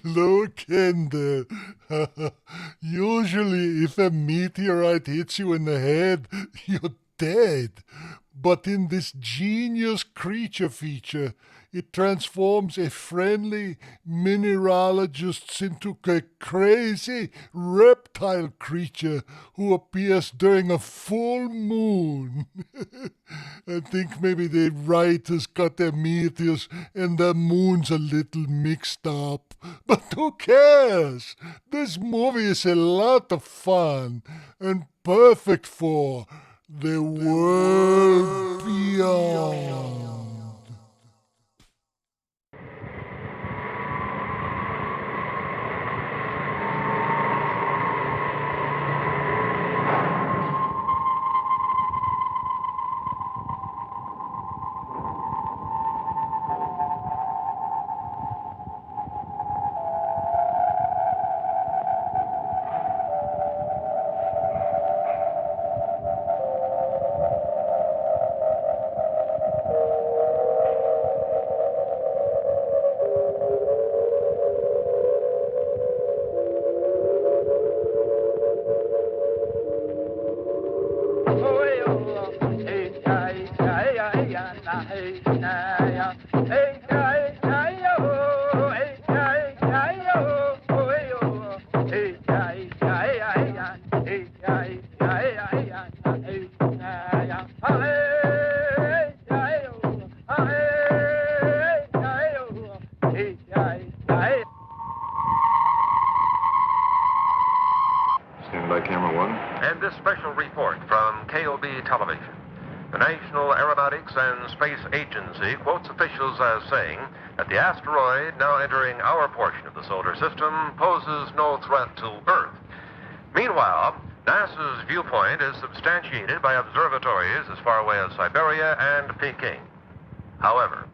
Look in there. Usually, if a meteorite hits you in the head, you're dead. But in this genius creature feature, it transforms a friendly mineralogist into a crazy reptile creature who appears during a full moon. I think maybe the writers got their meteors and the moons a little mixed up. But who cares? This movie is a lot of fun and perfect for the world beyond. Stand by camera one. And this special report from KOB Television. The National Aeronautics and Space Agency quotes officials as saying that the asteroid now entering our portion of the solar system poses no threat to Earth. Meanwhile, NASA's viewpoint is substantiated by observatories as far away as Siberia and Peking. However,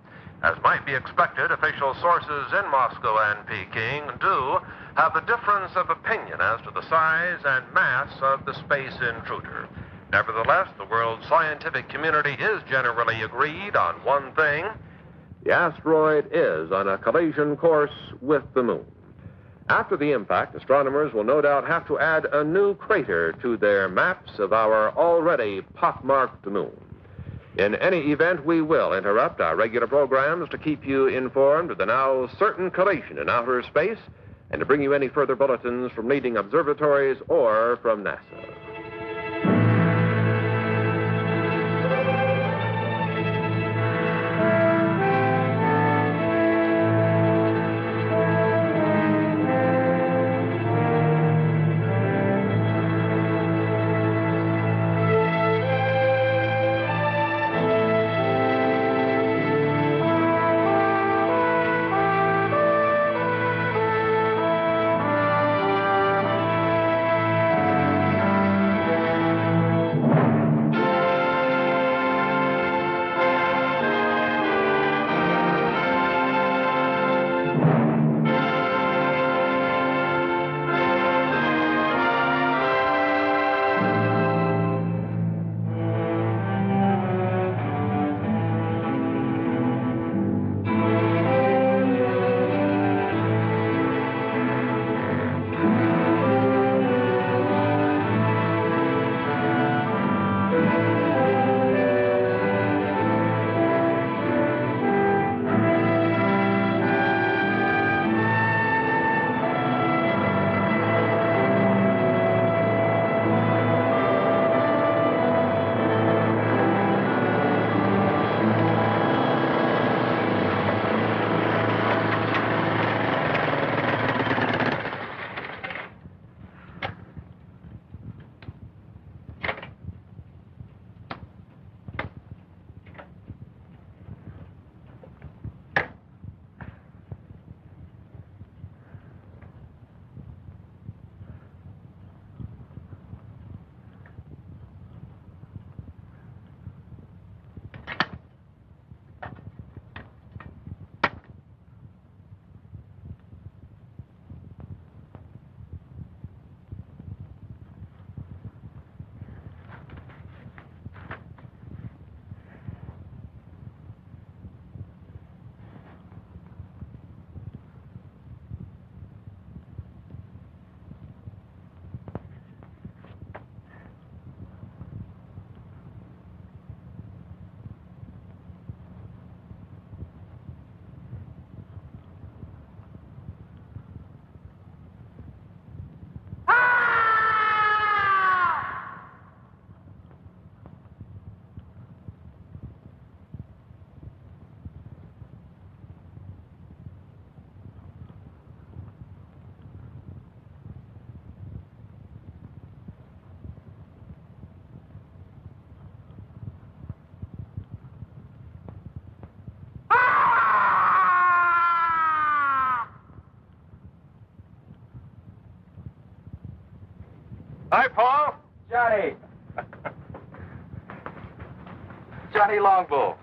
as might be expected, official sources in Moscow and Peking do have a difference of opinion as to the size and mass of the space intruder. Nevertheless, the world's scientific community is generally agreed on one thing. The asteroid is on a collision course with the moon. After the impact, astronomers will no doubt have to add a new crater to their maps of our already pockmarked moon. In any event, we will interrupt our regular programs to keep you informed of the now certain collision in outer space and to bring you any further bulletins from leading observatories or from NASA. Hi, Paul. Johnny. Johnny Longbow.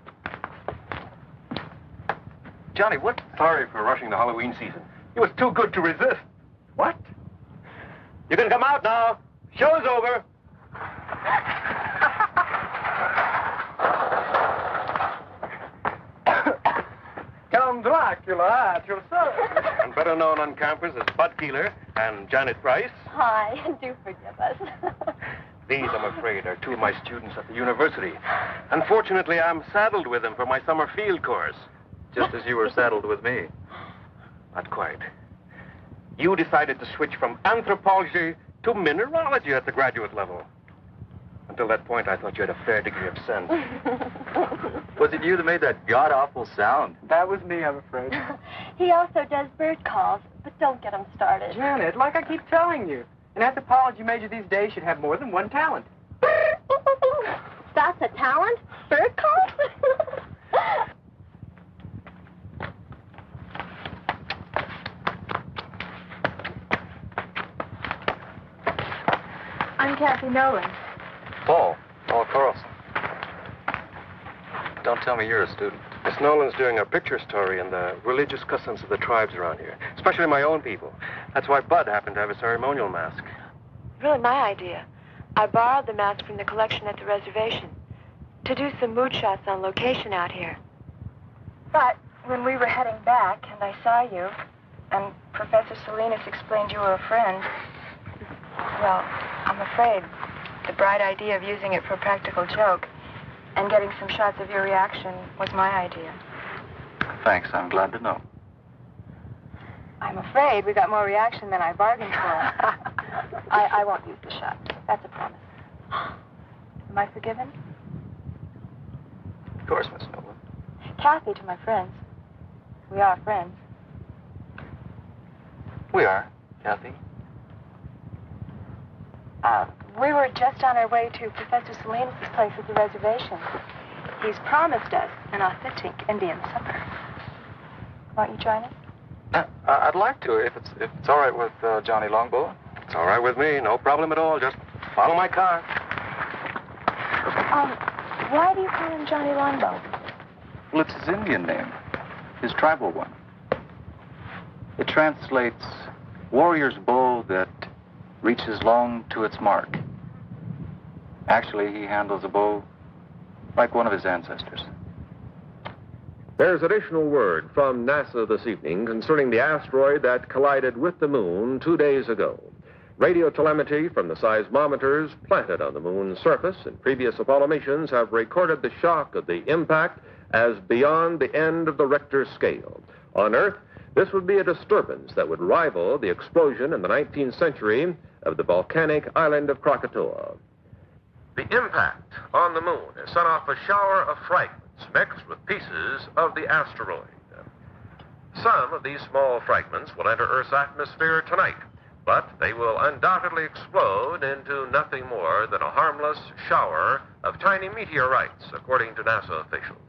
Johnny, what? Sorry for rushing the Halloween season. It was too good to resist. What? You can come out now. Show's over. Count Dracula at your service. And better known on campus as Bud Keeler and Janet Price. Hi, do forgive us. These, I'm afraid, are two of my students at the university. Unfortunately, I'm saddled with them for my summer field course. Just as you were saddled with me. Not quite. You decided to switch from anthropology to mineralogy at the graduate level. Until that point, I thought you had a fair degree of sense. Was it you that made that god-awful sound? That was me, I'm afraid. He also does bird calls, but don't get him started. Janet, like I keep telling you, an anthropology major these days should have more than one talent. That's a talent? Bird calls? I'm Kathy Nolan. Paul Carlson. Don't tell me you're a student. Miss Nolan's doing a picture story on the religious customs of the tribes around here, especially my own people. That's why Bud happened to have a ceremonial mask. Really my idea. I borrowed the mask from the collection at the reservation to do some mood shots on location out here. But when we were heading back and I saw you, and Professor Salinas explained you were a friend, well, I'm afraid the bright idea of using it for a practical joke and getting some shots of your reaction was my idea. Thanks, I'm glad to know. I'm afraid we got more reaction than I bargained for. I won't use the shot. That's a promise. Am I forgiven? Of course, Miss Nolan. Kathy to my friends. We are friends. We are, Kathy. We were just on our way to Professor Salinas' place at the reservation. He's promised us an authentic Indian supper. Won't you join us? I'd like to, if it's all right with Johnny Longbow. It's all right with me, no problem at all. Just follow my car. Why do you call him Johnny Longbow? Well, it's his Indian name, his tribal one. It translates warrior's bow that reaches long to its mark. Actually, he handles a bow like one of his ancestors. There's additional word from NASA this evening concerning the asteroid that collided with the moon 2 days ago. Radio telemetry from the seismometers planted on the moon's surface in previous Apollo missions have recorded the shock of the impact as beyond the end of the Richter scale. On Earth, this would be a disturbance that would rival the explosion in the 19th century of the volcanic island of Krakatoa. The impact on the moon has sent off a shower of fragments mixed with pieces of the asteroid. Some of these small fragments will enter Earth's atmosphere tonight, but they will undoubtedly explode into nothing more than a harmless shower of tiny meteorites, according to NASA officials.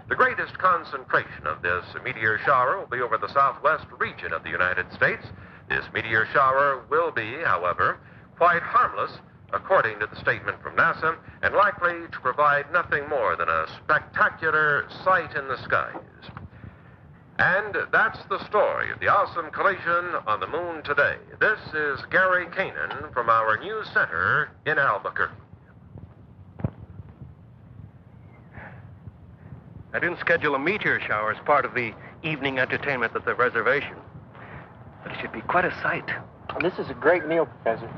The greatest concentration of this meteor shower will be over the southwest region of the United States. This meteor shower will be, however, quite harmless, according to the statement from NASA, and likely to provide nothing more than a spectacular sight in the skies. And that's the story of the awesome collision on the moon today. This is Gary Kanan from our news center in Albuquerque. I didn't schedule a meteor shower as part of the evening entertainment at the reservation. But it should be quite a sight. This is a great meal, Professor.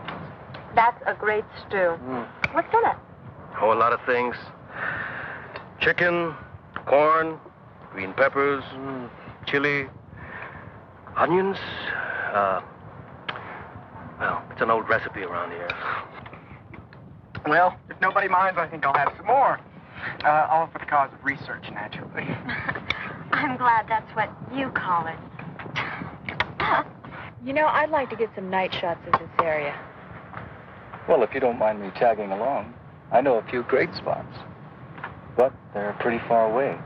That's a great stew. What's in it? Oh, a lot of things. Chicken, corn, green peppers, chili, onions. Well, it's an old recipe around here. Well, if nobody minds, I think I'll have some more. All for the cause of research, naturally. I'm glad that's what you call it. You know, I'd like to get some night shots of this area. Well, if you don't mind me tagging along, I know a few great spots. But they're pretty far away.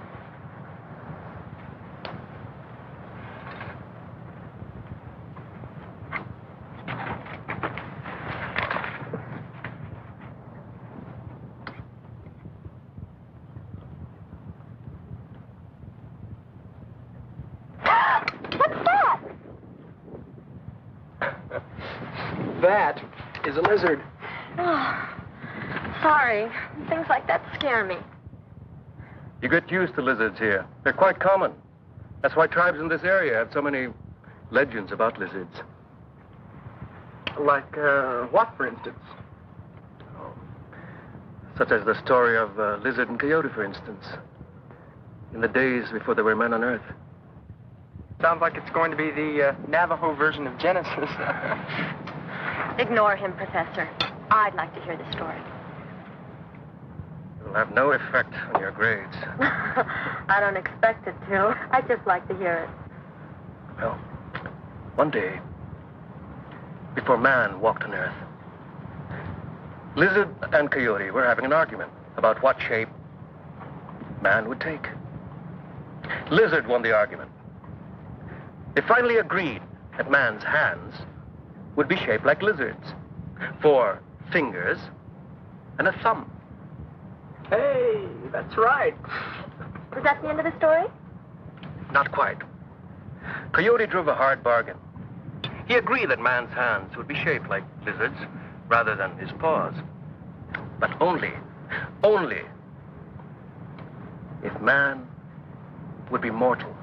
That is a lizard. Oh, sorry. Things like that scare me. You get used to lizards here. They're quite common. That's why tribes in this area have so many legends about lizards. Like, what, for instance? Such as the story of Lizard and Coyote, for instance. In the days before there were men on Earth. Sounds like it's going to be the Navajo version of Genesis. Ignore him, Professor. I'd like to hear the story. It'll have no effect on your grades. I don't expect it to. I'd just like to hear it. Well, one day, before man walked on Earth, Lizard and Coyote were having an argument about what shape man would take. Lizard won the argument. They finally agreed that man's hands would be shaped like lizards, 4 fingers and a thumb. Hey, that's right. Was that the end of the story? Not quite. Coyote drove a hard bargain. He agreed that man's hands would be shaped like lizards rather than his paws. But only if man would be mortal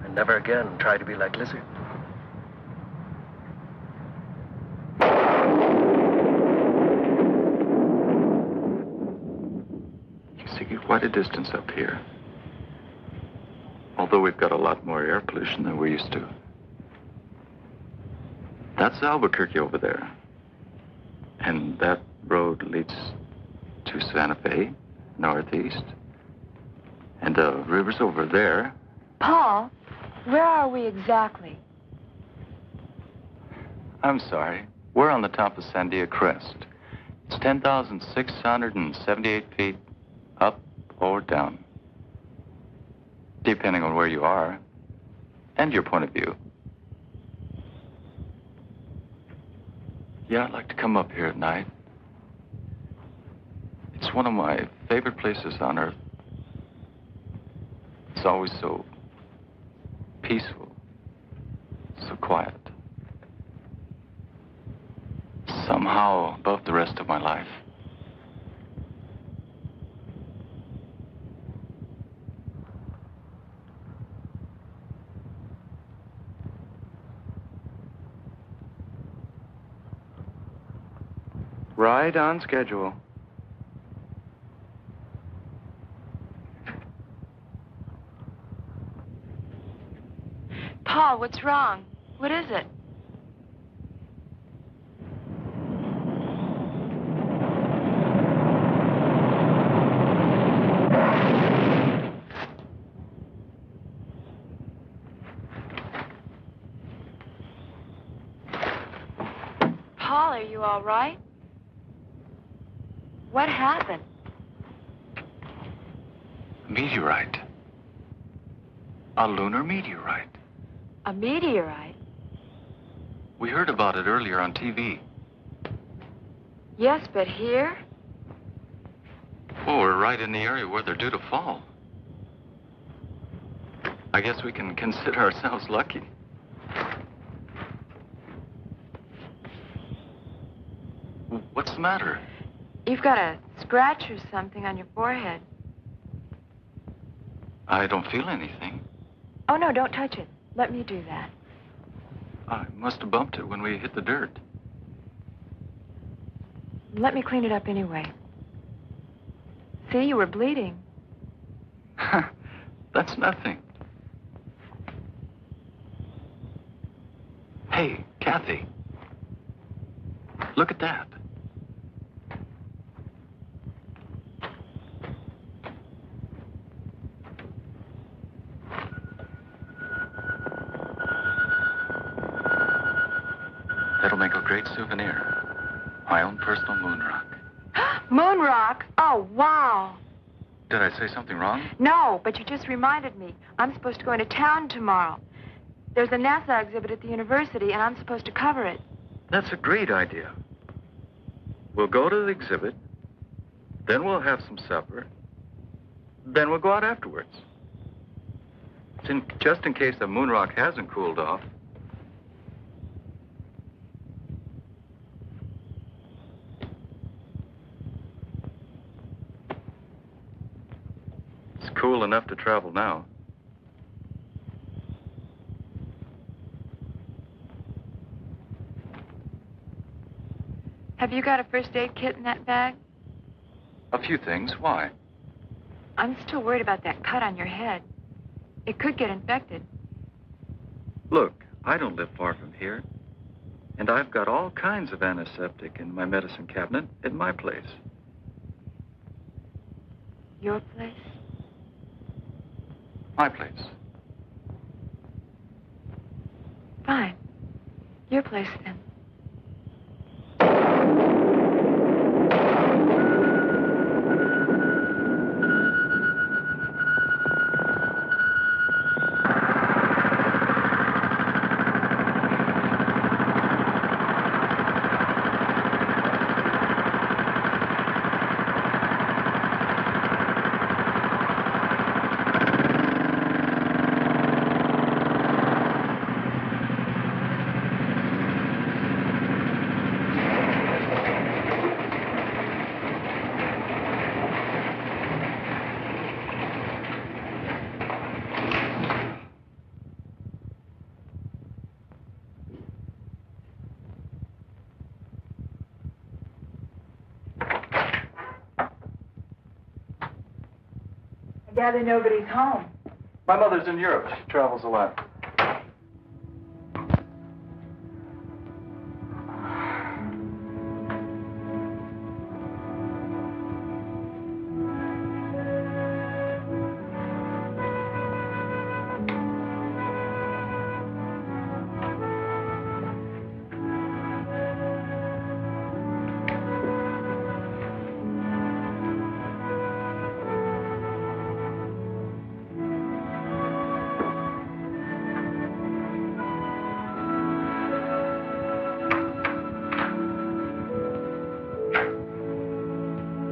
and never again try to be like lizard. You see quite a distance up here. Although we've got a lot more air pollution than we're used to. That's Albuquerque over there. And that road leads to Santa Fe, northeast. And the river's over there. Paul, where are we exactly? I'm sorry. We're on the top of Sandia Crest. It's 10,678 feet up or down. Depending on where you are and your point of view. Yeah, I'd like to come up here at night. It's one of my favorite places on Earth. It's always so peaceful, so quiet. Somehow above the rest of my life. Right on schedule. Paul, what's wrong? What is it? Paul, are you all right? What happened? A meteorite. A lunar meteorite. A meteorite? We heard about it earlier on TV. Yes, but here? Well, we're right in the area where they're due to fall. I guess we can consider ourselves lucky. What's the matter? You've got a scratch or something on your forehead. I don't feel anything. Oh, no, don't touch it. Let me do that. I must have bumped it when we hit the dirt. Let me clean it up anyway. See, you were bleeding. That's nothing. Hey, Kathy. Look at that. That'll make a great souvenir. My own personal moon rock. Moon rock? Oh, wow. Did I say something wrong? No, but you just reminded me. I'm supposed to go into town tomorrow. There's a NASA exhibit at the university, and I'm supposed to cover it. That's a great idea. We'll go to the exhibit, then we'll have some supper, then we'll go out afterwards. Just in case the moon rock hasn't cooled off, enough to travel now. Have you got a first aid kit in that bag? A few things. Why? I'm still worried about that cut on your head. It could get infected. Look, I don't live far from here. And I've got all kinds of antiseptic in my medicine cabinet at my place. Your place? My place. Fine. Your place, then. I gather nobody's home. My mother's in Europe. She travels a lot.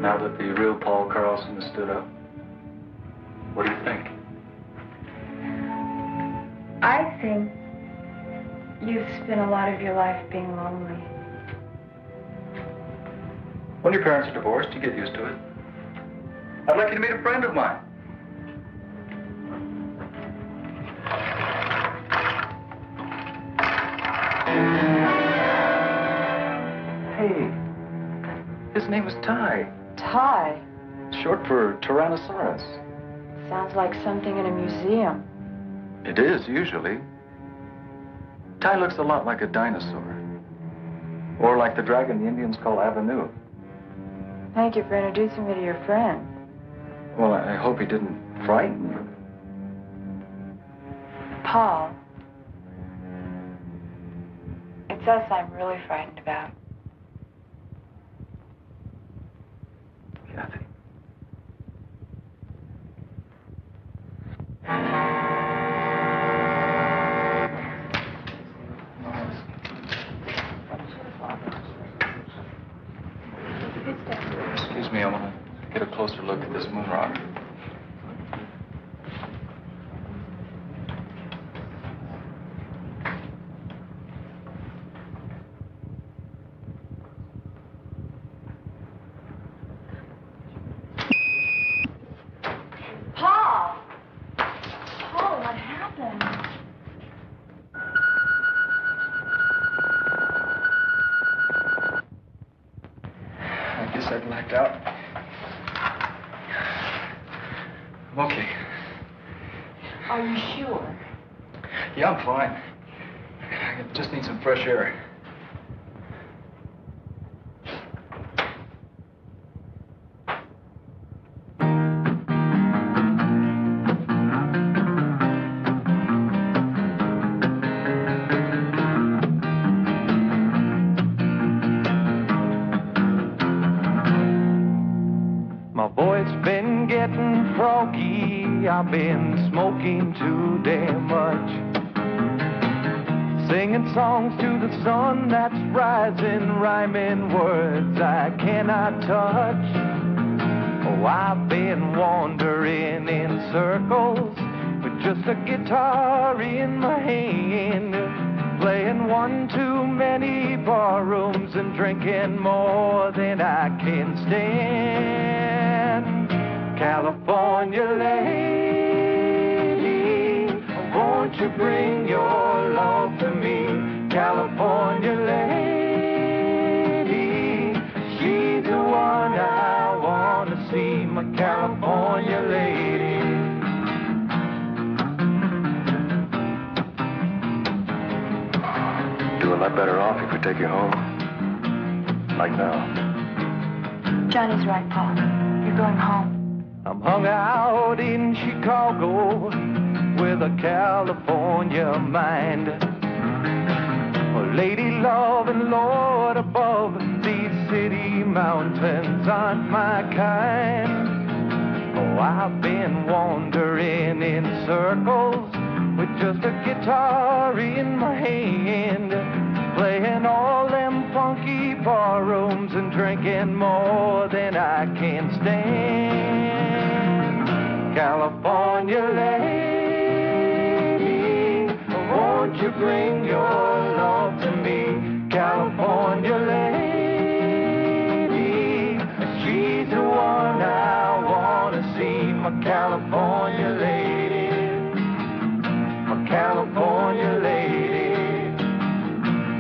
Now that the real Paul Carlson has stood up, what do you think? I think you've spent a lot of your life being lonely. When your parents are divorced, you get used to it. I'd like you to meet a friend of mine. Hey, his name is Ty. Ty. Short for Tyrannosaurus. Sounds like something in a museum. It is, usually. Ty looks a lot like a dinosaur. Or like the dragon the Indians call Avenue. Thank you for introducing me to your friend. Well, I hope he didn't frighten you. Paul. It's us I'm really frightened about. Kathy. Excuse me, I want to get a closer look at this moon rock. Paul! Paul, what happened? I guess I blacked out. I'm okay. Are you sure? Yeah, I'm fine. I just need some fresh air. My voice been getting froggy. I've been smoking too damn much. Singing songs to the sun that's rising, rhyming words I cannot touch. Oh, I've been wandering in circles with just a guitar in my hand, playing one too many bar rooms and drinking more than I can stand. California lady, you bring your love to me, California lady? She's the one I want to see, my California lady. Do a lot better off if we take you home. Like now. Johnny's right, Paul. You're going home. I'm hung out in Chicago with a California mind. A lady loving Lord above, these city mountains aren't my kind. Oh, I've been wandering in circles with just a guitar in my hand, playing all them funky bar rooms and drinking more than I can stand. California lady, won't you bring your love to me, California lady? She's the one I want to see, my California lady, my California lady,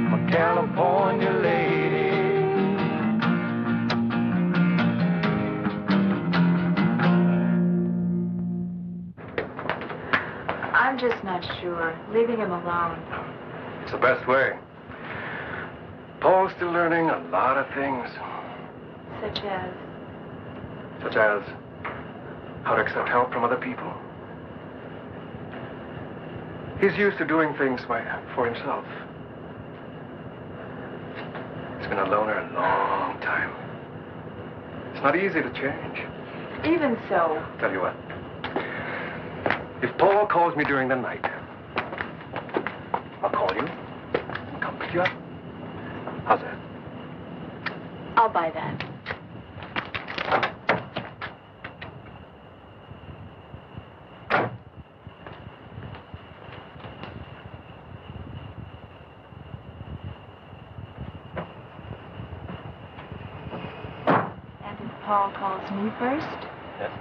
my California lady. I'm just not sure. Leaving him alone. It's the best way. Paul's still learning a lot of things. Such as? Such as how to accept help from other people. He's used to doing things for himself. He's been a loner a long time. It's not easy to change. Even so. Tell you what. If Paul calls me during the night, I'll call you and come pick you up. How's that? I'll buy that. And if Paul calls me first? Yes.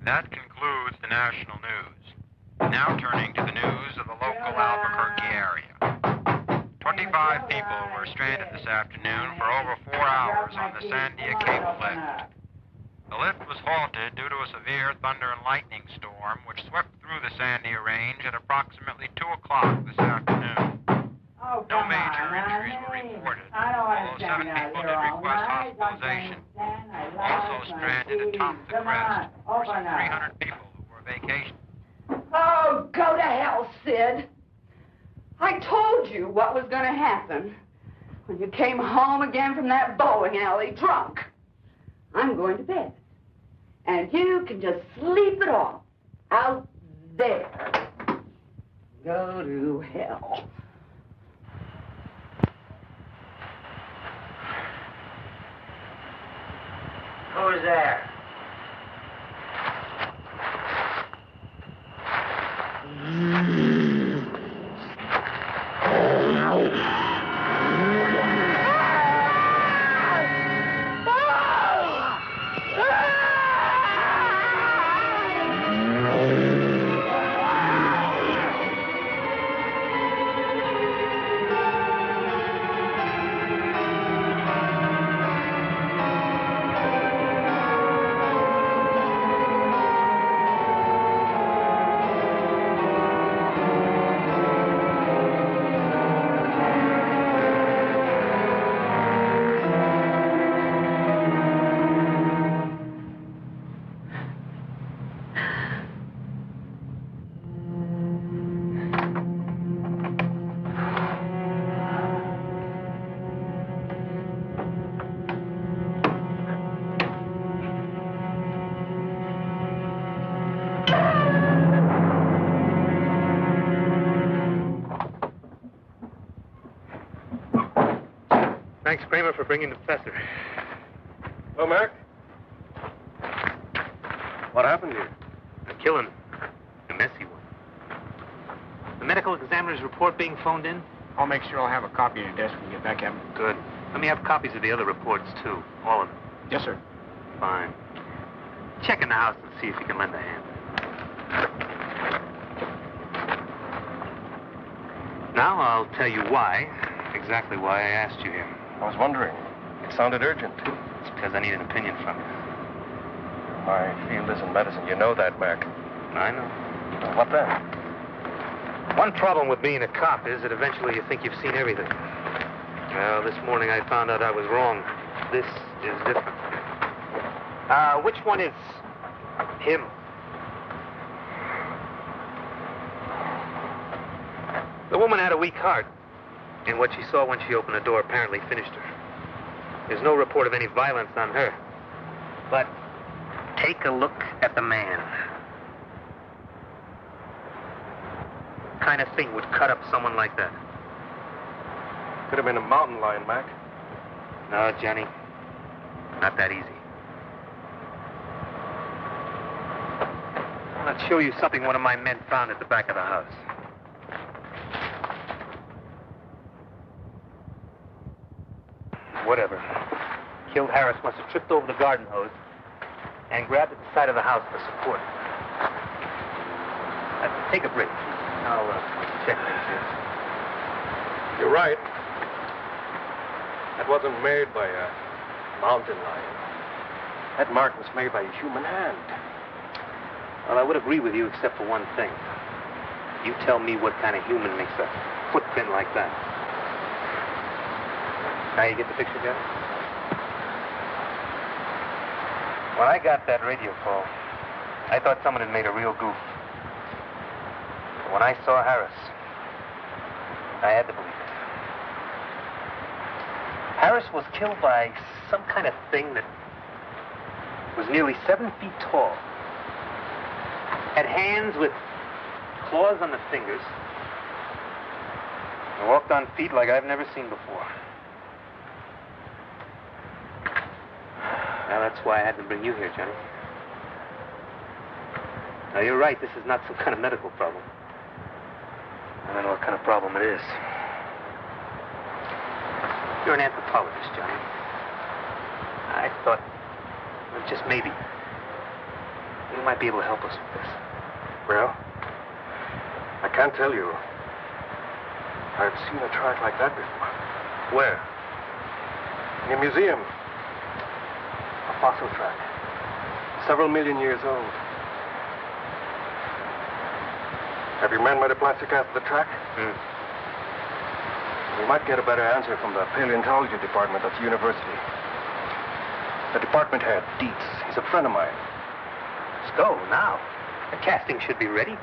That concludes the national news. Now turning to the news of the local Albuquerque area. 25 people were stranded this afternoon for over 4 hours on the Sandia cable lift. The lift was halted due to a severe thunder and lightning storm which swept through the Sandia range at approximately 2 o'clock this afternoon. No major injuries were reported, although 7 people did request hospitalization. Also stranded atop the crest were some 300 people who were vacationing. Oh, go to hell, Sid. I told you what was going to happen when you came home again from that bowling alley drunk. I'm going to bed. And you can just sleep it off out there. Go to hell. Who's there? Thanks, Kramer, for bringing the professor. Hello, Mark. What happened here? A killing. A messy one. The medical examiner's report being phoned in? I'll make sure I'll have a copy on your desk when you get back, Captain. Good. Let me have copies of the other reports, too. All of them. Yes, sir. Fine. Check in the house and see if you can lend a hand. Now I'll tell you exactly why I asked you here. I was wondering. It sounded urgent. It's because I need an opinion from you. My field is in medicine. You know that, Mark. I know. Well, what then? One problem with being a cop is that eventually you think you've seen everything. Well, this morning I found out I was wrong. This is different. Which one is him? The woman had a weak heart, and what she saw when she opened the door apparently finished her. There's no report of any violence on her. But take a look at the man. What kind of thing would cut up someone like that? Could have been a mountain lion, Mac. No, Johnny. Not that easy. I'll show you something one of my men found at the back of the house. Whatever. Killed Harris must have tripped over the garden hose and grabbed at the side of the house for support. Take a break. I'll check things here. You're right. That wasn't made by a mountain lion. That mark was made by a human hand. Well, I would agree with you except for one thing. You tell me what kind of human makes a footprint like that. Now you get the picture, Johnny? When I got that radio call, I thought someone had made a real goof. But when I saw Harris, I had to believe it. Harris was killed by some kind of thing that was nearly 7 feet tall. Had hands with claws on the fingers. And walked on feet like I've never seen before. Now, that's why I had to bring you here, Johnny. Now, you're right. This is not some kind of medical problem. I don't know what kind of problem it is. You're an anthropologist, Johnny. I thought, well, just maybe, you might be able to help us with this. Well, I can't tell you. I've seen a track like that before. Where? In a museum. A fossil track. Several million years old. Have your men made a plastic cast of the track? We might get a better answer from the paleontology department at the university. The department head, Dietz, he's a friend of mine. Let's go now. The casting should be ready.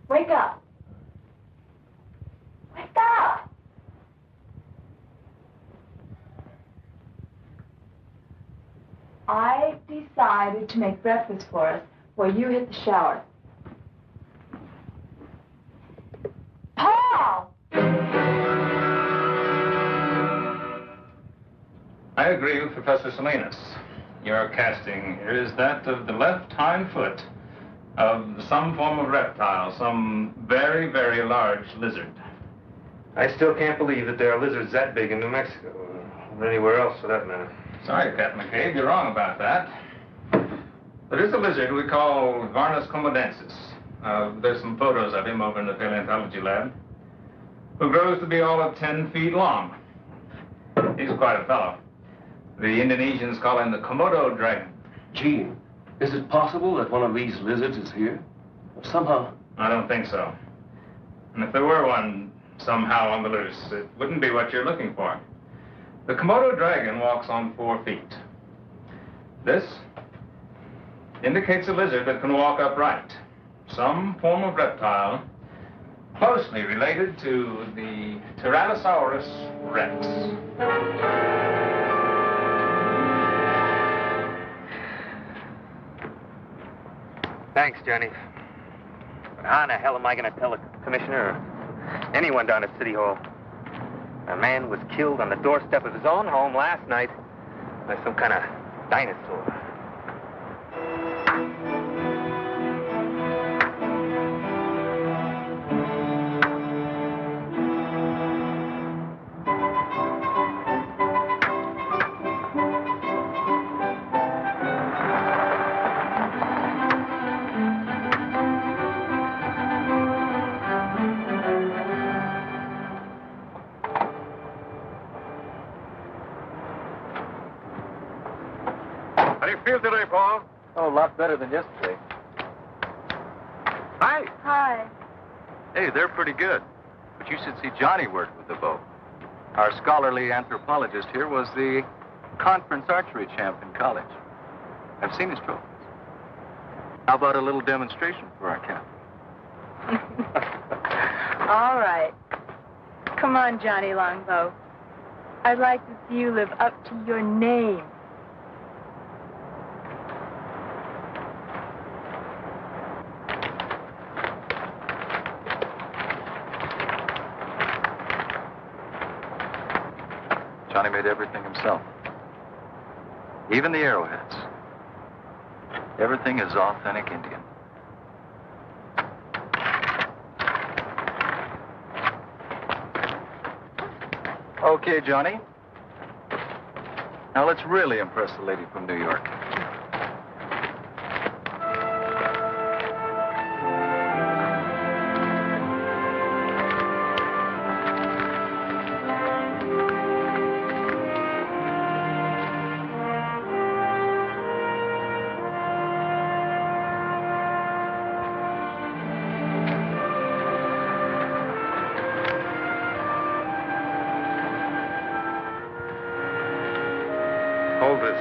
Wake up. Wake up. I decided to make breakfast for us while you hit the shower. Paul! I agree with Professor Salinas. Your casting here is that of the left hind foot of some form of reptile, some very, very large lizard. I still can't believe that there are lizards that big in New Mexico, or anywhere else for that matter. Sorry, Captain McCabe, you're wrong about that. There is a lizard we call Varnus comodensis. There's some photos of him over in the paleontology lab, who grows to be all of 10 feet long. He's quite a fellow. The Indonesians call him the Komodo dragon. Gene, is it possible that one of these lizards is here? Somehow. I don't think so. And if there were one somehow on the loose, it wouldn't be what you're looking for. The Komodo dragon walks on 4 feet. This indicates a lizard that can walk upright. Some form of reptile closely related to the Tyrannosaurus rex. Thanks, Johnny. But how in the hell am I going to tell the commissioner or anyone down at City Hall? A man was killed on the doorstep of his own home last night by some kind of dinosaur. How do you feel today, Paul? Oh, a lot better than yesterday. Hi. Hi. Hey, they're pretty good. But you should see Johnny work with the bow. Our scholarly anthropologist here was the conference archery champ in college. I've seen his trophies. How about a little demonstration for our captain? All right. Come on, Johnny Longbow. I'd like to see you live up to your name. Johnny made everything himself. Even the arrowheads. Everything is authentic Indian. Okay, Johnny. Now let's really impress the lady from New York. Hold this.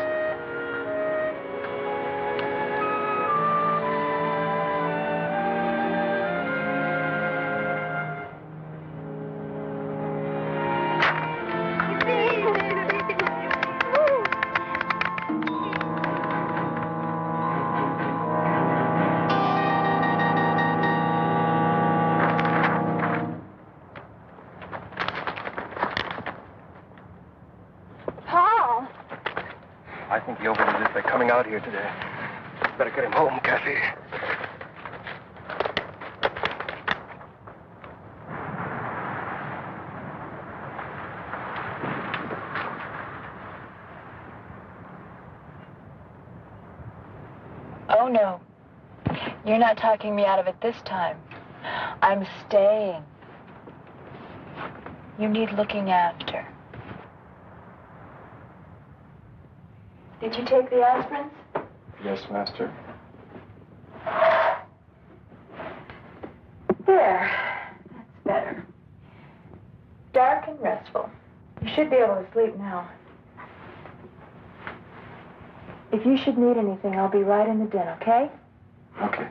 out here today. Better get him home, Kathy. Oh, no. You're not talking me out of it this time. I'm staying. You need looking after. Did you take the aspirins? Yes, Master. There. That's better. Dark and restful. You should be able to sleep now. If you should need anything, I'll be right in the den, okay? Okay.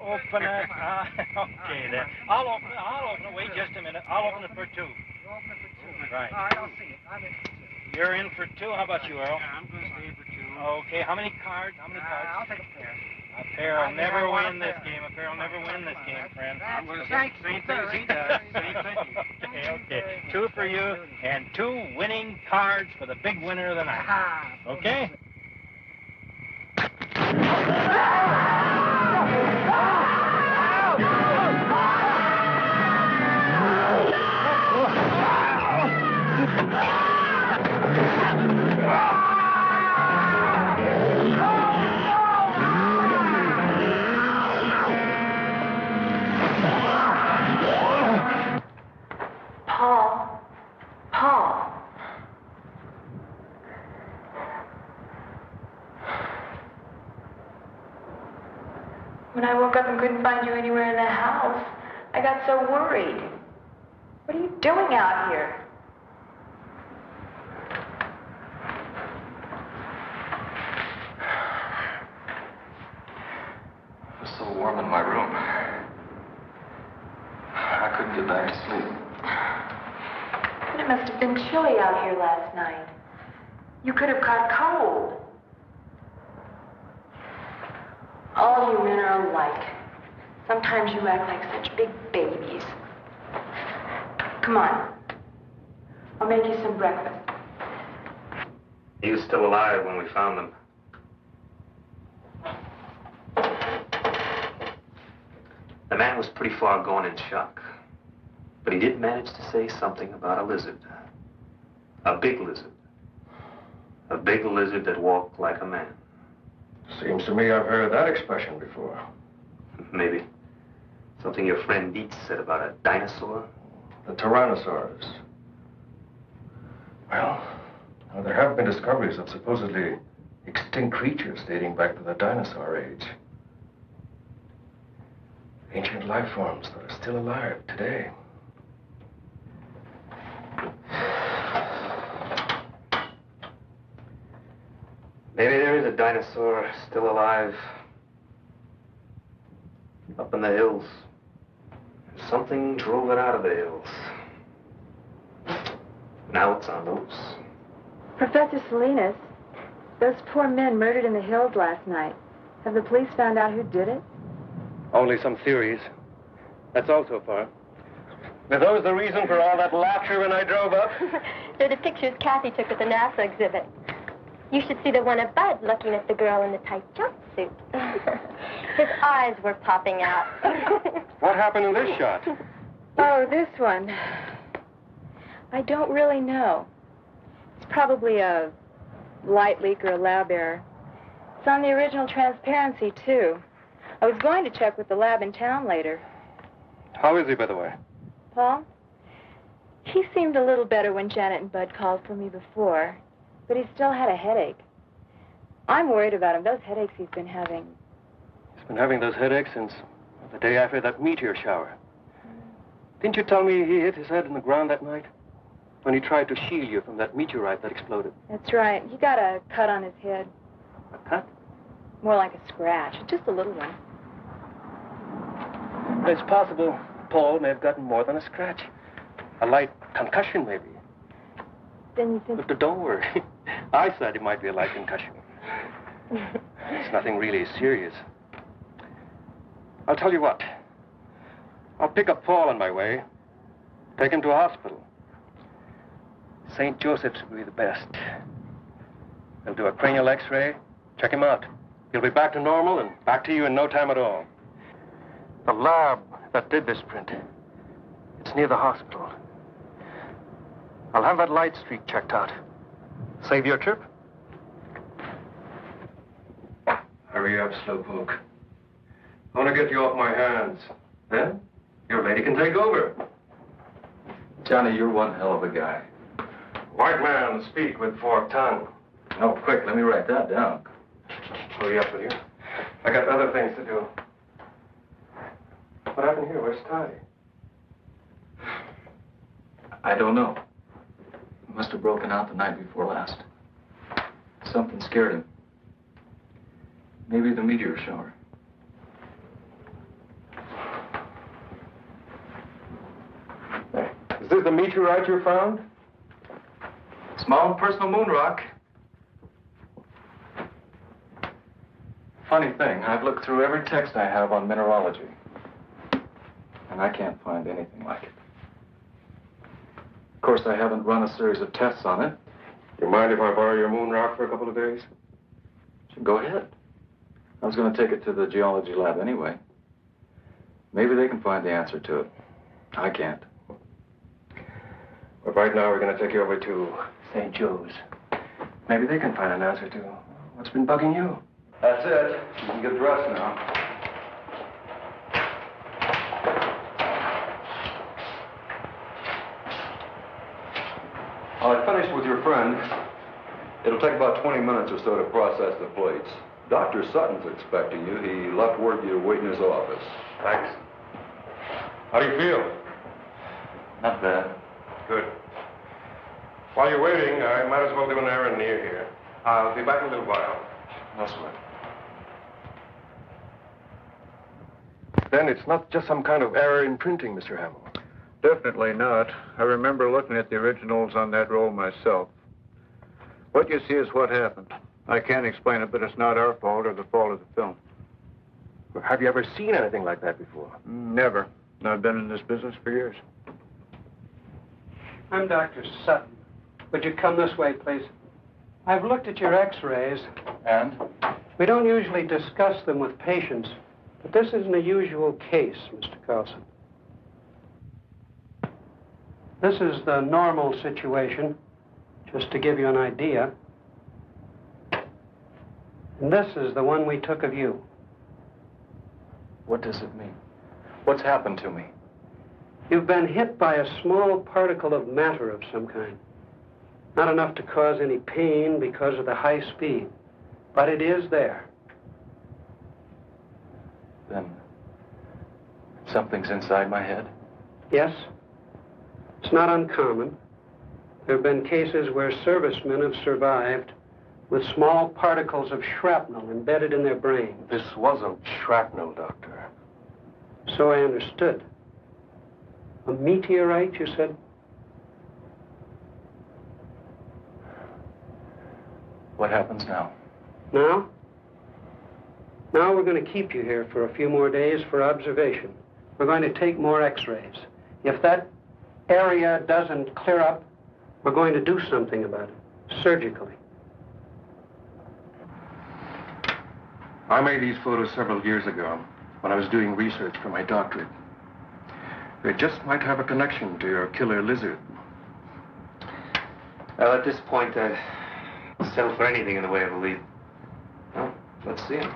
Open it. Okay, then. I'll open it. Wait just a minute. I'll open it for two. You'll open it for two. Right. All right, I'll see it. I'm in for two. You're in for two. How about you, Earl? Yeah, I'm going to stay for two. Okay. How many cards? I'll take a pair. A pair will never win this game. A pair will never win this game, friend. I'm going to say same thing he does. Same thing. Okay. Two for you and two winning cards for the big winner of the night. Okay? When I woke up and couldn't find you anywhere in the house, I got so worried. What are you doing out here? It was so warm in my room. I couldn't get back to sleep. But it must have been chilly out here last night. You could have caught cold. All you men are alike. Sometimes you act like such big babies. Come on. I'll make you some breakfast. He was still alive when we found him. The man was pretty far gone in shock. But he did manage to say something about a lizard. A big lizard. A big lizard that walked like a man. Seems to me I've heard that expression before. Maybe. Something your friend Dietz said about a dinosaur? The Tyrannosaurus. Well, now there have been discoveries of supposedly extinct creatures dating back to the dinosaur age. Ancient life forms that are still alive today. Maybe there is a dinosaur still alive. Up in the hills. Something drove it out of the hills. Now it's on the loose. Professor Salinas, those poor men murdered in the hills last night. Have the police found out who did it? Only some theories. That's all so far. Were those the reason for all that laughter when I drove up? They're the pictures Kathy took at the NASA exhibit. You should see the one of Bud looking at the girl in the tight jumpsuit. His eyes were popping out. What happened in this shot? Oh, this one. I don't really know. It's probably a light leak or a lab error. It's on the original transparency, too. I was going to check with the lab in town later. How is he, by the way? Paul? He seemed a little better when Janet and Bud called for me before, but he still had a headache. I'm worried about him. Those headaches he's been having. He's been having those headaches since the day after that meteor shower. Didn't you tell me he hit his head in the ground that night? When he tried to shield you from that meteorite that exploded. That's right. He got a cut on his head. A cut? More like a scratch. Just a little one. It's possible Paul may have gotten more than a scratch. A light concussion, maybe. Then you think... But don't worry. I said it might be a light concussion. It's nothing really serious. I'll tell you what. I'll pick up Paul on my way. Take him to a hospital. St. Joseph's will be the best. They'll do a cranial x-ray, check him out. He'll be back to normal and back to you in no time at all. The lab that did this print, it's near the hospital. I'll have that light streak checked out. Save your trip? Hurry up, Slowpoke. I want to get you off my hands. Then, your lady can take over. Johnny, you're one hell of a guy. White man, speak with forked tongue. Oh, quick, let me write that down. Hurry up with you. I got other things to do. What happened here? Where's Ty? I don't know. He must have broken out the night before last. Something scared him. Maybe the meteor shower. Is this the meteorite you found? Small personal moon rock. Funny thing, I've looked through every text I have on mineralogy, and I can't find anything like it. Of course, I haven't run a series of tests on it. You mind if I borrow your moon rock for a couple of days? Go ahead. I was going to take it to the geology lab anyway. Maybe they can find the answer to it. I can't. But right now, we're going to take you over to St. Joe's. Maybe they can find an answer to what's been bugging you. That's it. You can get dressed now. I finished with your friend. It'll take about 20 minutes or so to process the plates. Dr. Sutton's expecting you. He left word you to wait in his office. Thanks. How do you feel? Not bad. Good. While you're waiting, I might as well do an errand near here. I'll be back in a little while. No sweat. Then it's not just some kind of error in printing, Mr. Hamill. Definitely not. I remember looking at the originals on that roll myself. What you see is what happened. I can't explain it, but it's not our fault or the fault of the film. Have you ever seen anything like that before? Never. I've been in this business for years. I'm Dr. Sutton. Would you come this way, please? I've looked at your x-rays. And? We don't usually discuss them with patients, but this isn't a usual case, Mr. Carlson. This is the normal situation, just to give you an idea. And this is the one we took of you. What does it mean? What's happened to me? You've been hit by a small particle of matter of some kind. Not enough to cause any pain because of the high speed, but it is there. Then something's inside my head? Yes. It's not uncommon. There have been cases where servicemen have survived with small particles of shrapnel embedded in their brain. This wasn't shrapnel, Doctor. So I understood. A meteorite, you said? What happens now? Now? Now we're going to keep you here for a few more days for observation. We're going to take more x-rays. If that area doesn't clear up, we're going to do something about it, surgically. I made these photos several years ago when I was doing research for my doctorate. They just might have a connection to your killer lizard. Well, at this point, I'd settle for anything in the way of a lead. Well, let's see him.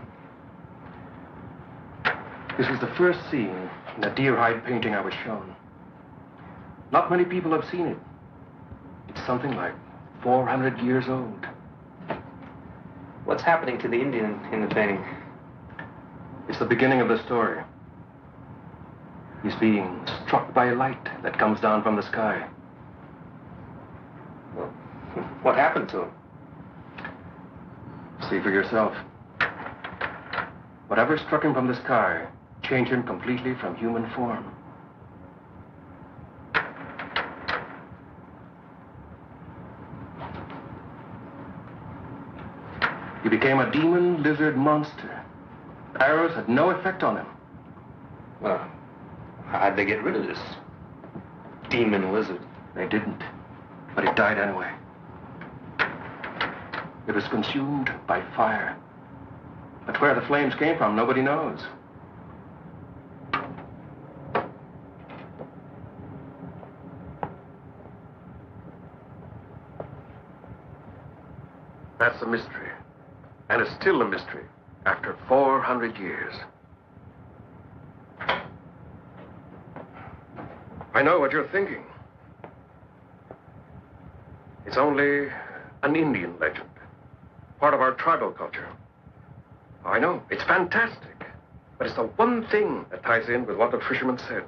This was the first scene in the deer hide painting I was shown. Not many people have seen it. It's something like 400 years old. What's happening to the Indian in the painting? It's the beginning of the story. He's being struck by a light that comes down from the sky. Well, what happened to him? See for yourself. Whatever struck him from the sky changed him completely from human form. He became a demon lizard monster. Arrows had no effect on him. Well, how'd they get rid of this demon lizard? They didn't, but it died anyway. It was consumed by fire. But where the flames came from, nobody knows. That's a mystery. And it's still a mystery after 400 years. I know what you're thinking. It's only an Indian legend, part of our tribal culture. I know, it's fantastic, but it's the one thing that ties in with what the fisherman said.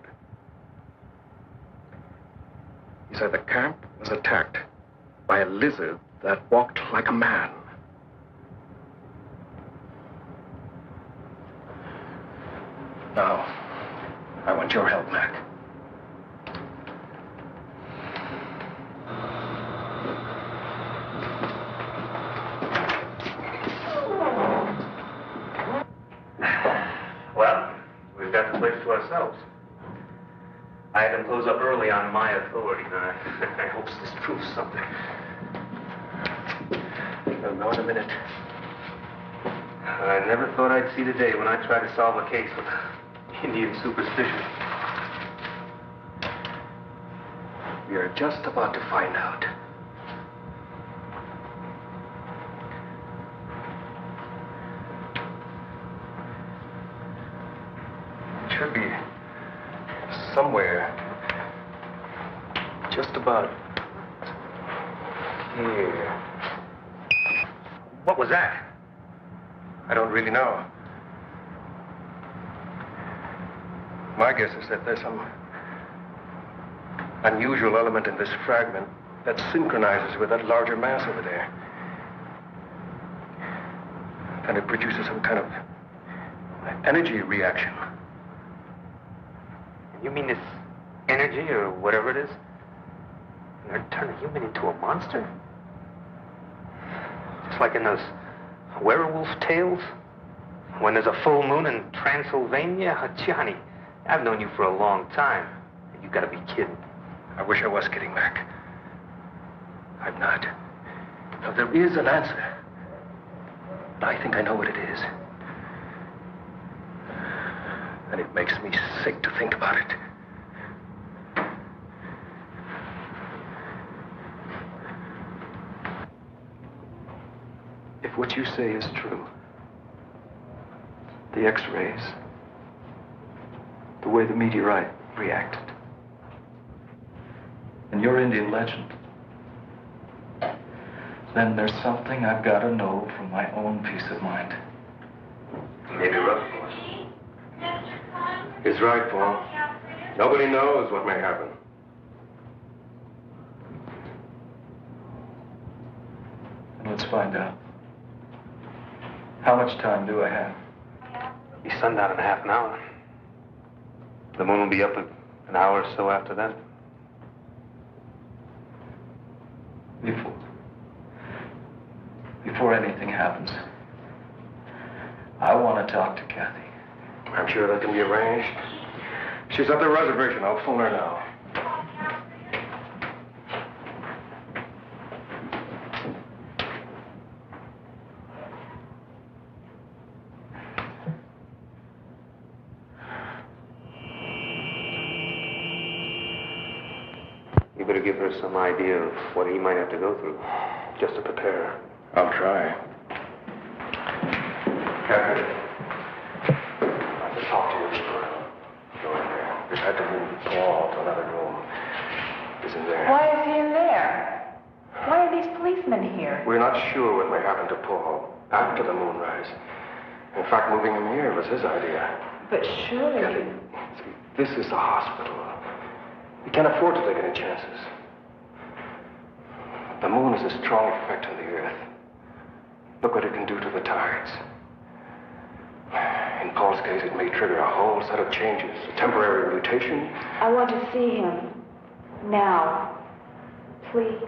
He said the camp was attacked by a lizard that walked like a man. Now, I want your help, Mac. Well, we've got the place to ourselves. I had them close up early on my authority, and I hope this proves something. You'll know in a minute. I never thought I'd see the day when I tried to solve a case with Indian superstition. We are just about to find out. It should be somewhere just about here. What was that? I don't really know. My guess is that there's some unusual element in this fragment that synchronizes with that larger mass over there. And it produces some kind of energy reaction. You mean this energy, or whatever it is, gonna turn a human into a monster? Just like in those werewolf tales? When there's a full moon in Transylvania? Johnny, I've known you for a long time. You gotta be kidding. I wish I was kidding, Mac. I'm not. Now, there is an answer. But I think I know what it is. And it makes me sick to think about it. If what you say is true, the X-rays, the way the meteorite reacted, and your Indian legend, then there's something I've got to know for my own peace of mind. Maybe rough. He's right, Paul. Nobody knows what may happen. Let's find out. How much time do I have? Be sundown in half an hour. The moon will be up an hour or so after that. Before anything happens, I want to talk to Kathy. I'm sure that can be arranged. She's at the reservation. I'll phone her now. You better give her some idea of what he might have to go through, just to prepare. I'll try. Kathy, I can talk to you before go in there. We've had to move Paul to another room. Isn't there? Why is he in there? Why are these policemen here? We're not sure what may happen to Paul after the moonrise. In fact, moving him here was his idea. But surely... Kathy, see, this is a hospital. We can't afford to take any chances. The moon is a strong effect on the Earth. Look what it can do to the tides. In Paul's case, it may trigger a whole set of changes, a temporary mutation. I want to see him. Now. Please.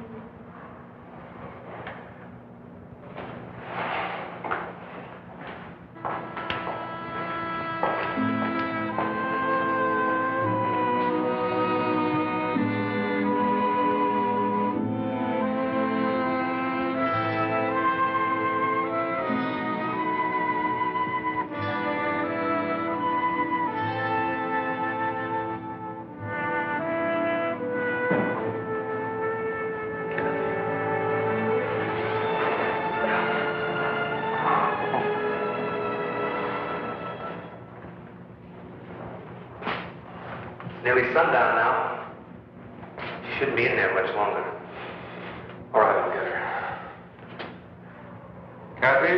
Nearly sundown now. She shouldn't be in there much longer. All right, I'll get her. Kathy?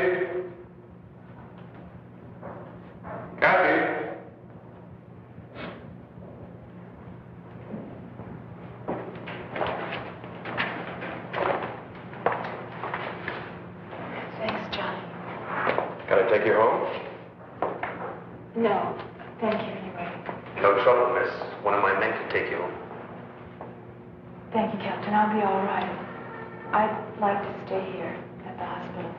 Kathy? Thanks, Johnny. Can I take you home? No, thank you anyway. No trouble, miss. One of my men can take you home. Thank you, Captain. I'll be all right. I'd like to stay here at the hospital.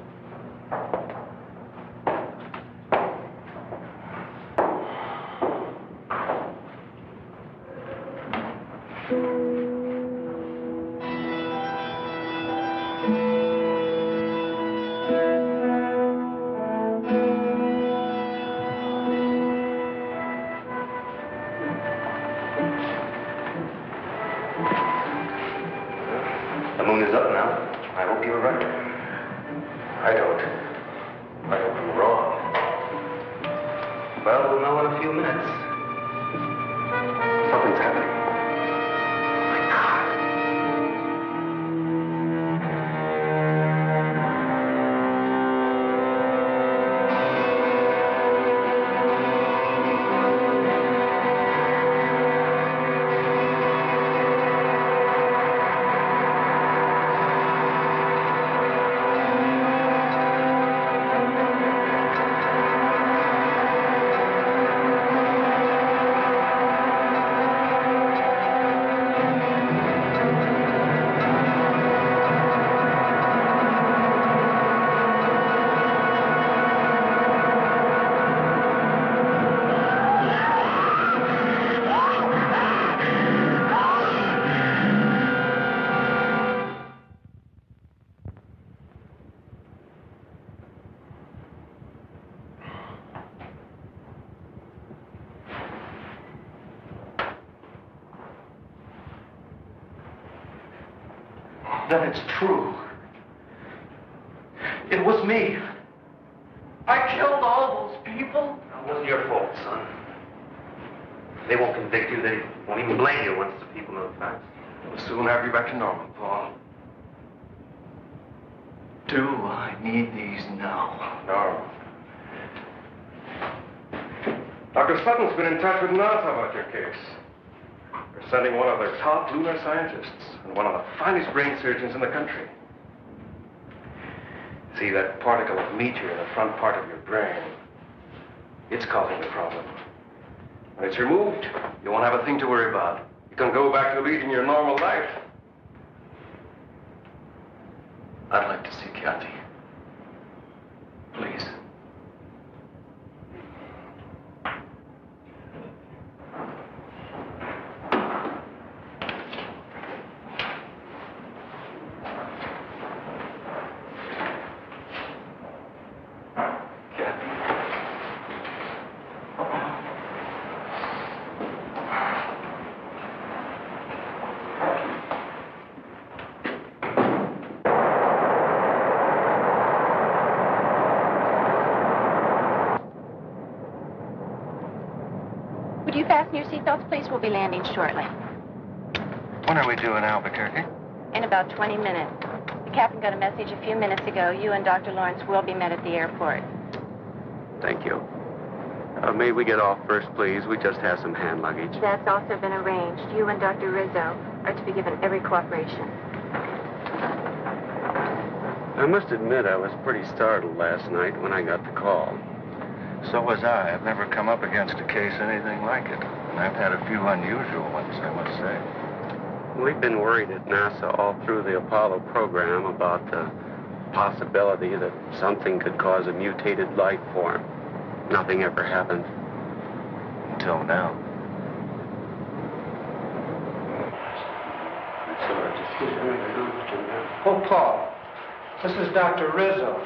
The moon is up now. I hope you're right. I don't. I hope I'm wrong. Well, we'll know in a few minutes. Something's happening. Then it's true. It was me. I killed all those people. It wasn't your fault, son. They won't convict you. They won't even blame you once the people know the facts. We'll soon have you back to normal, Paul. Do I need these now? No. Dr. Sutton's been in touch with NASA about your case. They're sending one of their top lunar scientists and one of the finest brain surgeons in the country. See that particle of meteor in the front part of your brain? It's causing the problem. When it's removed, you won't have a thing to worry about. You can go back to leading your normal life. I'd like to see Kathy. Please. Would you fasten your seatbelts, please? We'll be landing shortly. When are we due in Albuquerque? In about 20 minutes. The captain got a message a few minutes ago. You and Dr. Lawrence will be met at the airport. Thank you. May we get off first, please? We just have some hand luggage. That's also been arranged. You and Dr. Rizzo are to be given every cooperation. I must admit I was pretty startled last night when I got the call. So was I. I've never come up against a case anything like it. And I've had a few unusual ones, I must say. We've been worried at NASA all through the Apollo program about the possibility that something could cause a mutated life form. Nothing ever happened. Until now. Oh, Paul. This is Dr. Rizzo.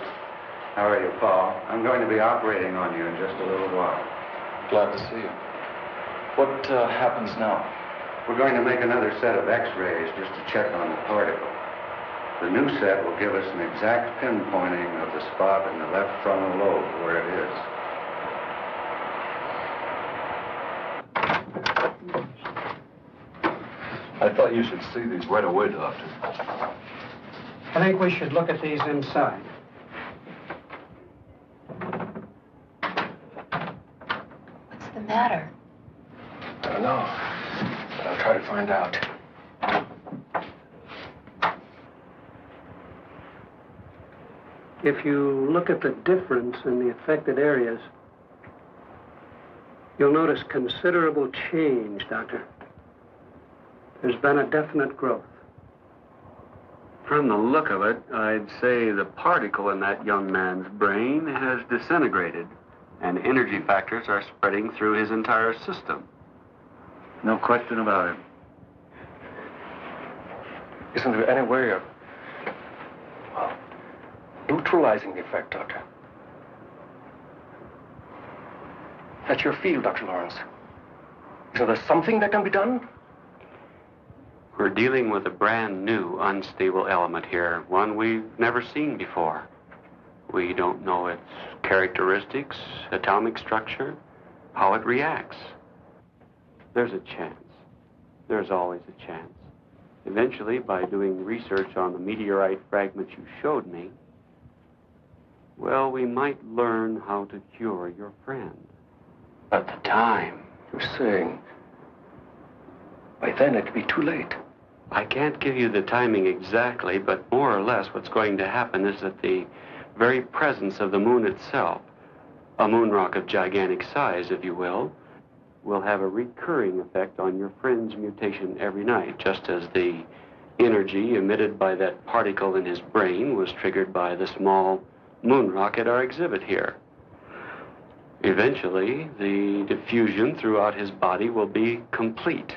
How are you, Paul? I'm going to be operating on you in just a little while. Glad to see you. What happens now? We're going to make another set of x-rays just to check on the particle. The new set will give us an exact pinpointing of the spot in the left frontal lobe where it is. I thought you should see these right away, Doctor. I think we should look at these inside. What's the matter? I don't know, but I'll try to find out. If you look at the difference in the affected areas, you'll notice considerable change, Doctor. There's been a definite growth. From the look of it, I'd say the particle in that young man's brain has disintegrated, and energy factors are spreading through his entire system. No question about it. Isn't there any way of, well, neutralizing the effect, Doctor? That's your field, Dr. Lawrence. Isn't there something that can be done? We're dealing with a brand new unstable element here, one we've never seen before. We don't know its characteristics, atomic structure, how it reacts. There's a chance. There's always a chance. Eventually, by doing research on the meteorite fragments you showed me, well, we might learn how to cure your friend. But the time... You're saying by then it'd be too late. I can't give you the timing exactly, but more or less what's going to happen is that the very presence of the moon itself, a moon rock of gigantic size, if you will have a recurring effect on your friend's mutation every night, just as the energy emitted by that particle in his brain was triggered by the small moon rock at our exhibit here. Eventually, the diffusion throughout his body will be complete.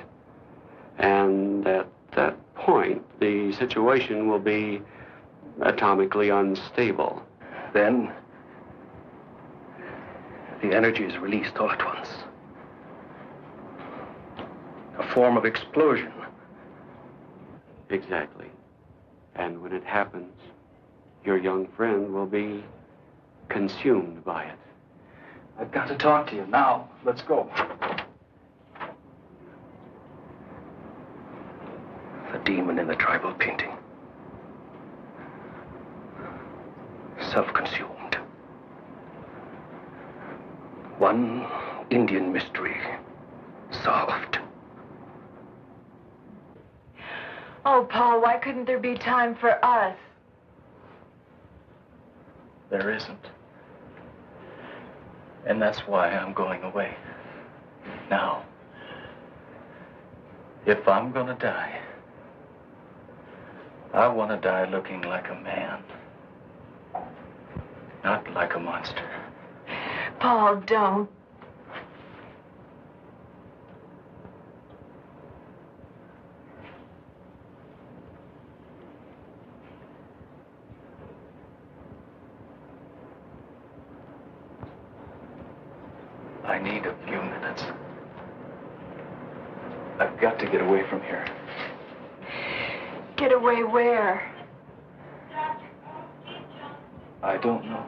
And at that point, the situation will be atomically unstable. Then the energy is released all at once. A form of explosion. Exactly. And when it happens, your young friend will be consumed by it. I've got to talk to you now. Let's go. The demon in the tribal painting. Self-consumed. One Indian mystery solved. Oh, Paul, why couldn't there be time for us? There isn't. And that's why I'm going away. Now, if I'm gonna die, I want to die looking like a man, not like a monster. Paul, don't. I need a few minutes. I've got to get away from here. Get away where? I don't know.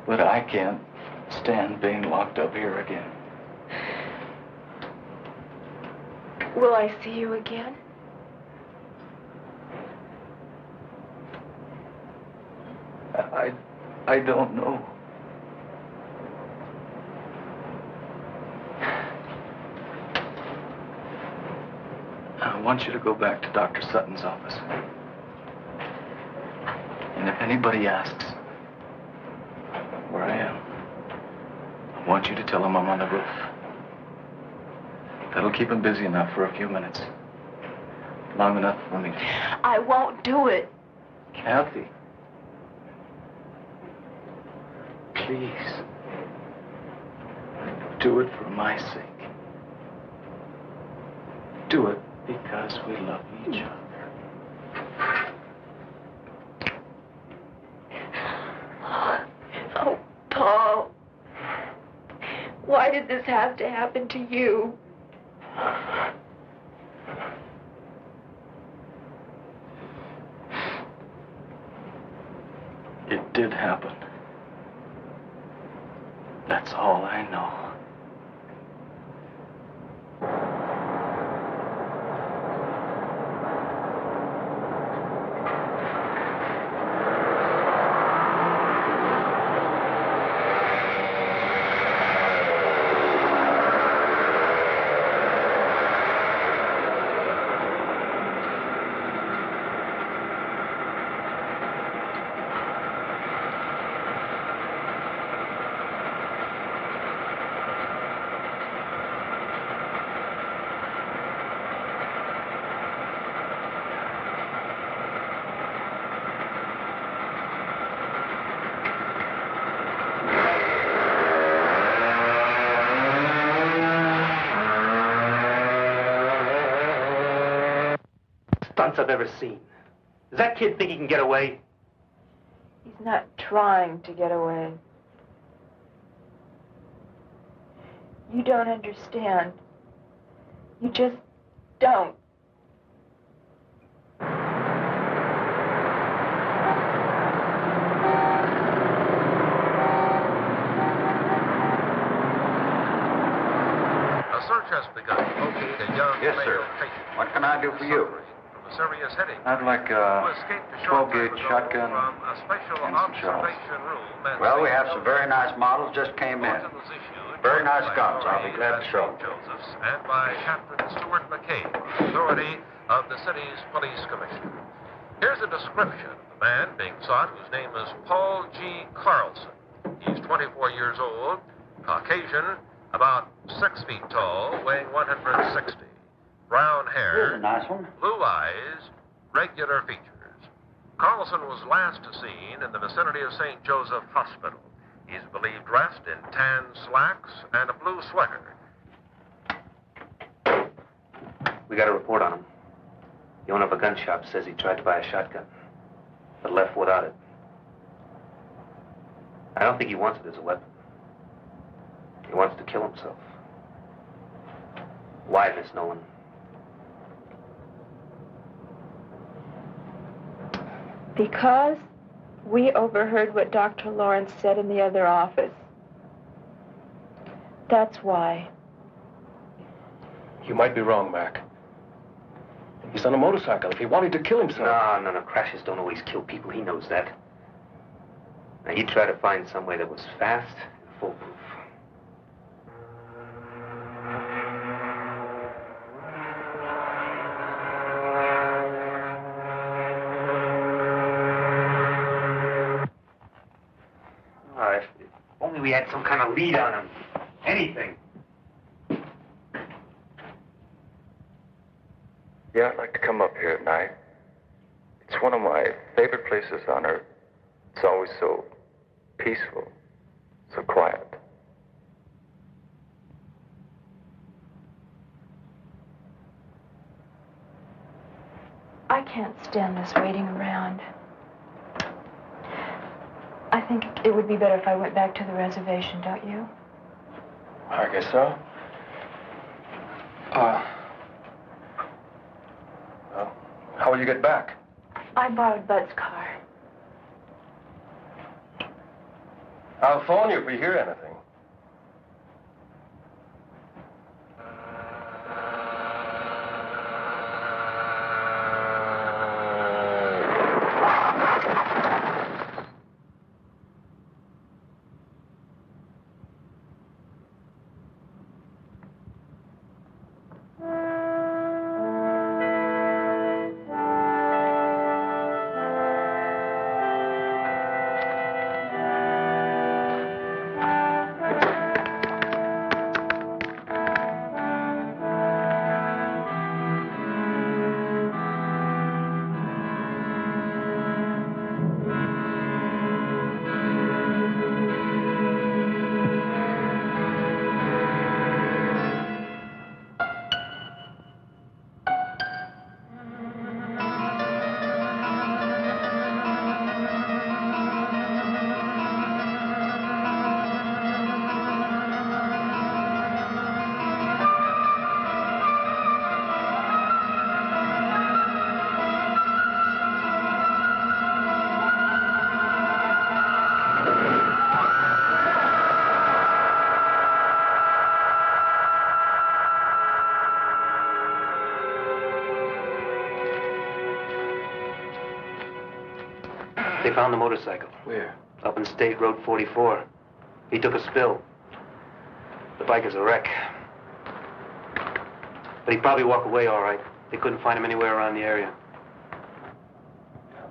But I can't stand being locked up here again. Will I see you again? I don't know. I want you to go back to Dr. Sutton's office. And if anybody asks where I am, I want you to tell them I'm on the roof. That'll keep him busy enough for a few minutes. Long enough for me to... I won't do it. Kathy. Please. Do it for my sake. Do it because we love each other. Oh, Paul. Why did this have to happen to you? It did happen. That's all I know. Stunts I've ever seen. Does that kid think he can get away? He's not trying to get away. You don't understand. You just don't. A search has begun to locate a young Yes, male sir. patient. What can I do for you? From a serious headache. I'd like Who a escaped a short 12-gauge time ago shotgun from a special and some shells. observation room at Well, we St. have some very nice models just came in. Bulletin was issued Very nice by guns. I'll be authorities glad to at show St. them. Joseph's and by Captain Stuart McCabe, authority of the city's police commissioner. Here's a description of the man being sought, whose name is Paul G. Carlson. He's 24 years old, Caucasian, about 6 feet tall, weighing 160. Brown hair, Here's a nice one. blue eyes, regular features. Carlson was last seen in the vicinity of St. Joseph Hospital. He's believed dressed in tan slacks and a blue sweater. We got a report on him. The owner of a gun shop says he tried to buy a shotgun, but left without it. I don't think he wants it as a weapon. He wants to kill himself. Why, Miss Nolan? Because we overheard what Dr. Lawrence said in the other office. That's why. You might be wrong, Mac. He's on a motorcycle. If he wanted to kill himself... No. Crashes don't always kill people. He knows that. Now, he tried to find some way that was fast and foolproof. If only we had some kind of lead on him. Anything. Yeah, I'd like to come up here at night. It's one of my favorite places on Earth. It's always so peaceful, so quiet. I can't stand this waiting around. I think it would be better if I went back to the reservation, don't you? I guess so. Well, how will you get back? I borrowed Bud's car. I'll phone you if we hear anything. They found the motorcycle. Where? Up in State Road 44. He took a spill. The bike is a wreck. But he'd probably walk away all right. They couldn't find him anywhere around the area.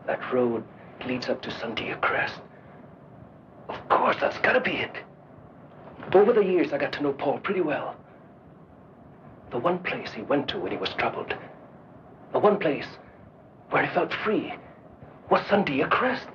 That road leads up to Sandia Crest. Of course, that's gotta be it. Over the years, I got to know Paul pretty well. The one place he went to when he was troubled, the one place where he felt free, was Sandia Crest.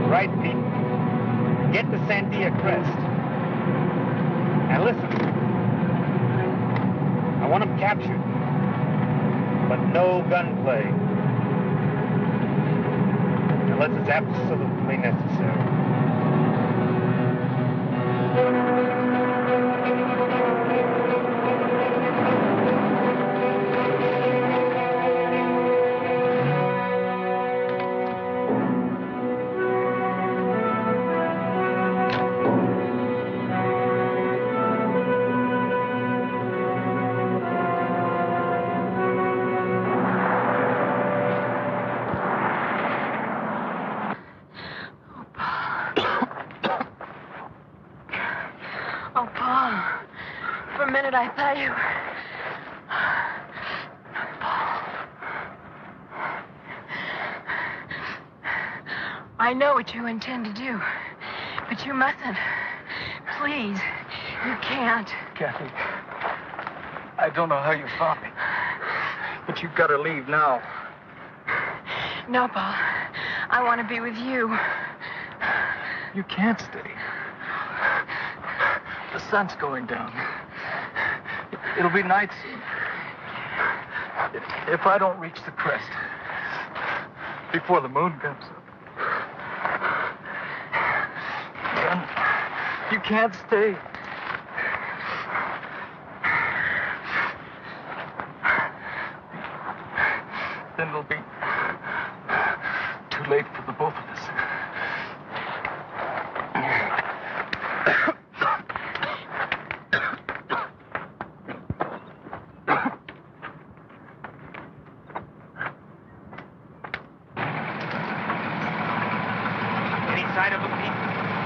Right, Pete. Get to Sandia Crest. And listen. I want him captured. But no gunplay. Unless it's absolutely necessary. Oh, Paul. For a minute, I thought you were... I know what you intend to do, but you mustn't. Please, you can't. Kathy, I don't know how you found me, but you've got to leave now. No, Paul. I want to be with you. You can't stay. The sun's going down. It'll be night soon. If I don't reach the crest before the moon comes up, then you can't stay. Then it'll be too late for the both of us. Any sign of them, Pete?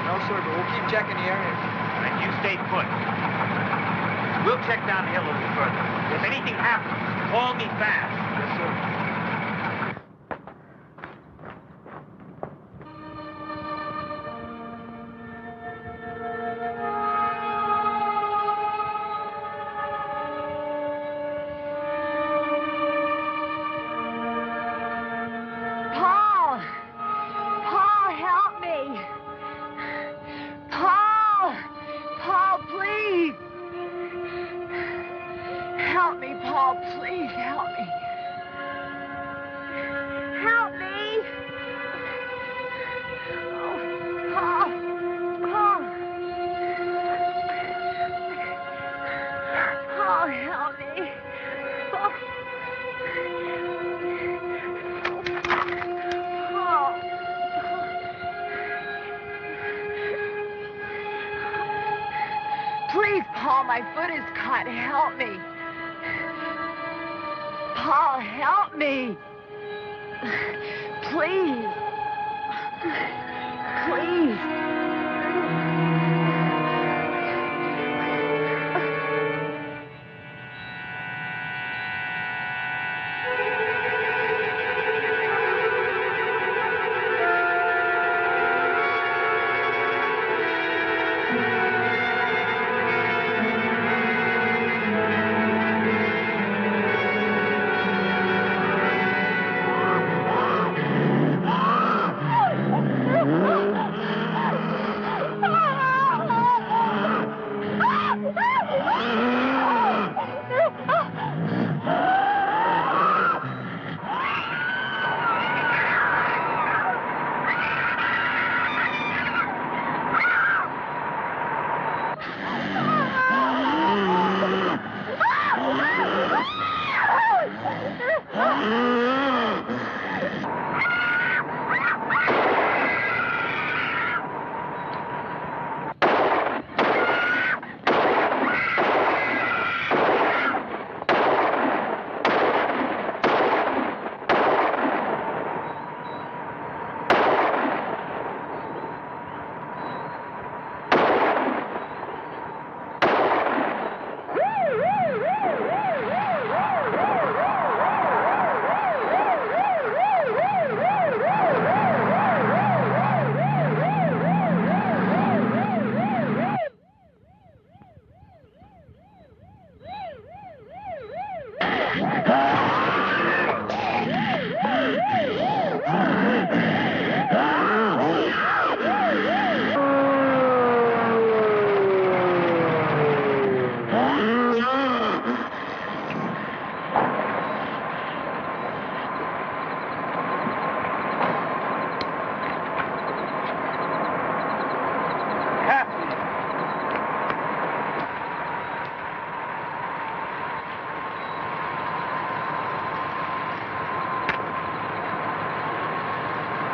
No, sir, but we'll keep checking the area. Then you stay put. We'll check down the hill a little further. If anything happens, call me fast. Yes, sir. Paul! Paul, help me! Paul! Paul, please! Help me, Paul, please help me. Help me! Oh, Paul! Paul! Paul, help me! Paul! Paul! Please, Paul, my foot is caught. Help me. Paul, help me. Please. Please.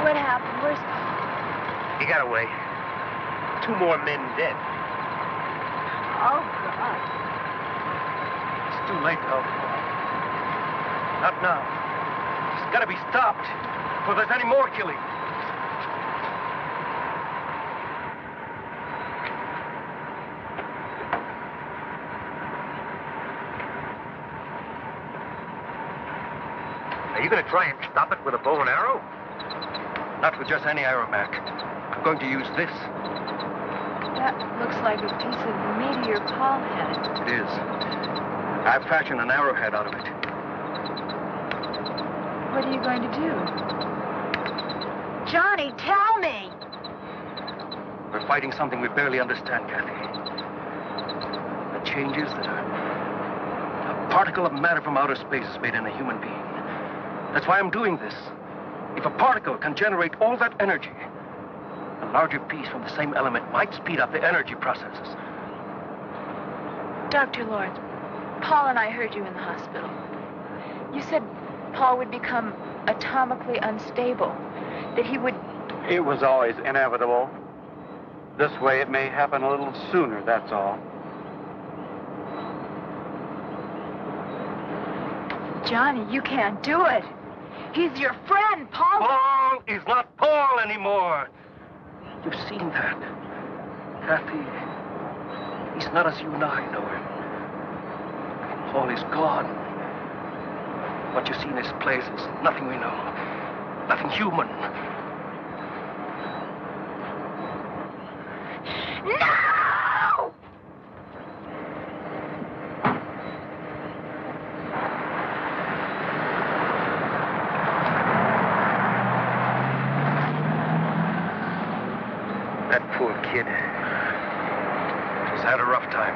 What happened? Where's Paul? He got away. 2 more men dead. Oh, God. It's too late to help Paul. Not now. It's got to be stopped before there's any more killing. Are you going to try and stop it with a bow and arrow? Not with just any aeromac. I'm going to use this. That looks like a piece of meteor Paul had. It is. I've fashioned an arrowhead out of it. What are you going to do? Johnny, tell me! We're fighting something we barely understand, Kathy. The changes that a particle of matter from outer space has made in a human being. That's why I'm doing this. If a particle can generate all that energy, a larger piece from the same element might speed up the energy processes. Dr. Lawrence, Paul and I heard you in the hospital. You said Paul would become atomically unstable, that he would... It was always inevitable. This way it may happen a little sooner, that's all. Johnny, you can't do it. He's your friend, Paul. Paul is not Paul anymore. You've seen that. Kathy, he's not as you and I know him. Paul is gone. What you see in his place is nothing we know. Nothing human. No! That poor kid. He's had a rough time.